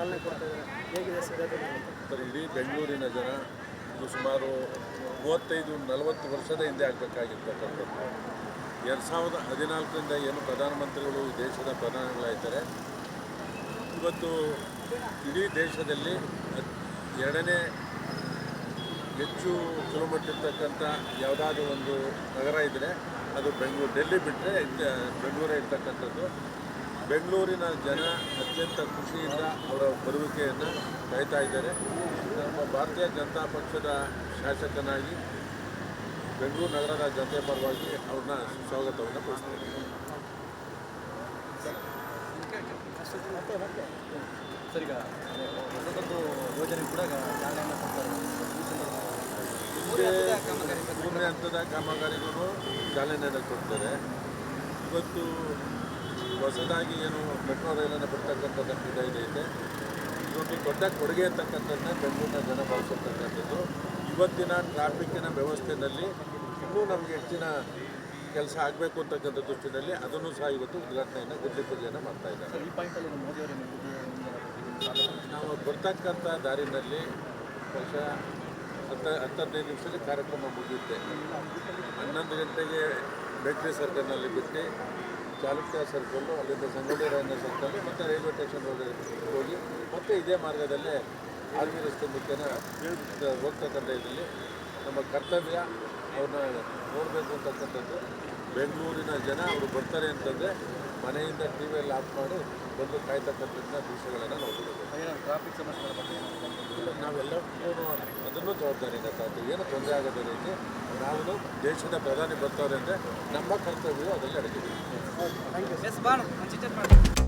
ಚಾಲನೆ ಕೊಡ್ತಾ ಇದ್ದಾರೆ. ಹೇಗಿದೆ ಸಿದ್ಧತೆ? ಇಡೀ ಬೆಂಗಳೂರಿನ ಜನ ಇದು ಸುಮಾರು 35-40 ವರ್ಷದ ಹಿಂದೆ ಆಗಬೇಕಾಗಿರ್ತಕ್ಕಂಥದ್ದು. 2014ರಿಂದ ಏನು ಪ್ರಧಾನಮಂತ್ರಿಗಳು ಈ ದೇಶದ ಪ್ರಧಾನಿಗಳಾಗ್ತಾರೆ, ಇವತ್ತು ಇಡೀ ದೇಶದಲ್ಲಿ ಎರಡನೇ ಹೆಚ್ಚು ಕಿಲೋಮೀಟರ್ ಇರ್ತಕ್ಕಂಥ ಯಾವುದಾದ್ರೂ ಒಂದು ನಗರ ಇದ್ದರೆ ಅದು ಬೆಂಗಳೂರು. ಡೆಲ್ಲಿ ಬಿಟ್ಟರೆ ಬೆಂಗಳೂರೇ ಇರ್ತಕ್ಕಂಥದ್ದು. ಬೆಂಗಳೂರಿನ ಜನ ಅತ್ಯಂತ ಖುಷಿಯಿಂದ ಅವರ ಬರುವಿಕೆಯನ್ನು ಕಾಯ್ತಾ ಇದ್ದಾರೆ. ನಮ್ಮ ಭಾರತೀಯ ಜನತಾ ಪಕ್ಷದ ಶಾಸಕನಾಗಿ ಬೆಂಗಳೂರು ನಗರದ ಜನತೆ ಪರವಾಗಿ ಅವ್ರನ್ನ ಸ್ವಾಗತವನ್ನು ಕೊಡ್ತಾರೆ. ಸರ್, ಈಗ ಹೊಸದೊಂದು ಯೋಜನೆ ಕೂಡ ಚಾಲನೆಯನ್ನು ಕೊಡ್ತಾರೆ. ಮೂರನೇ ಹಂತದ ಕಾಮಗಾರಿಗೂ ಚಾಲನೆಯನ್ನು ಕೊಡ್ತಾರೆ. ಇವತ್ತು ಹೊಸದಾಗಿ ಏನು ಮೆಟ್ರೋ ರೈಲನ್ನು ಬಿಡ್ತಕ್ಕಂಥದ್ದು ಇದೈತೆ. ಇದೊಂದು ದೊಡ್ಡ ಕೊಡುಗೆ ಅಂತಕ್ಕಂಥದ್ದನ್ನ ಬೆಂಗಳೂರಿನ ಜನ ಭಾವಿಸತಕ್ಕಂಥದ್ದು. ಇವತ್ತಿನ ಟ್ರಾಫಿಕ್ಕಿನ ವ್ಯವಸ್ಥೆಯಲ್ಲಿ ಇನ್ನೂ ನಮಗೆ ಹೆಚ್ಚಿನ ಕೆಲಸ ಆಗಬೇಕು ಅಂತಕ್ಕಂಥ ದೃಷ್ಟಿಯಲ್ಲಿ ಅದನ್ನು ಸಹ ಇವತ್ತು ಉದ್ಘಾಟನೆಯನ್ನು ಗುಡ್ಲಿ ಪೂಜೆಯನ್ನು ಮಾಡ್ತಾ ಇದ್ದಾರೆ. ಈ ಪಾಯಿಂಟಲ್ಲಿ ಮೋದಿಯವರೇ ನಾವು ಬರ್ತಕ್ಕಂಥ ದಾರಿನಲ್ಲಿ ವರ್ಷ 10-15 ನಿಮಿಷದಲ್ಲಿ ಕಾರ್ಯಕ್ರಮ ಮುಗಿಯುತ್ತೆ. 11 ಗಂಟೆಗೆ ಬೇಕ್ರಿ ಸರ್ಕಲ್ನಲ್ಲಿ ಬಿಟ್ಟು ಚಾಲುಕ್ಯ ಸರ್ಕಲ್ಲು, ಅಲ್ಲಿಂದ ಸಂಗೊಳ್ಳಿ ರಾಯಣ್ಣ ಸರ್ಕಲ್ ಮತ್ತು ರೈಲ್ವೆ ಸ್ಟೇಷನ್ ಹೋಗಿ ಮತ್ತೆ ಇದೇ ಮಾರ್ಗದಲ್ಲೇ ಆರ್ಮಿ ರಸ್ತೆ ಮುಖ್ಯನ ಹೋಗ್ತಕ್ಕಂಥ ಇದರಲ್ಲಿ ನಮ್ಮ ಕರ್ತವ್ಯ ಅವ್ರನ್ನ ನೋಡಬೇಕು ಅಂತಕ್ಕಂಥದ್ದು. ಬೆಂಗಳೂರಿನ ಜನ ಅವರು ಬರ್ತಾರೆ ಅಂತಂದರೆ ಮನೆಯಿಂದ ಟಿ ವಿಯಲ್ಲಿ ಆಫ್ ಮಾಡಿ ಬಂದು ಕಾಯ್ತಕ್ಕಂಥದ್ದನ್ನ ದೃಶ್ಯಗಳನ್ನು ನೋಡಬೇಕು. ಟ್ರಾಫಿಕ್ ಸಮಸ್ಯೆಗಳ ಬಗ್ಗೆ ನಾವೆಲ್ಲರೂ ಅದನ್ನು ಜವಾಬ್ದಾರಿಯಿಂದ ತಾಳ್ತೀವಿ. ಏನು ತೊಂದರೆ ಆಗೋದೇ ರೀತಿ ನಾವು ದೇಶದ ಪ್ರಧಾನಿ ಬರ್ತಾರೆ ಅಂದರೆ ನಮ್ಮ ಕರ್ತವ್ಯ ಅದರಲ್ಲಿ ಅಡಗಿದೆ. Thank you.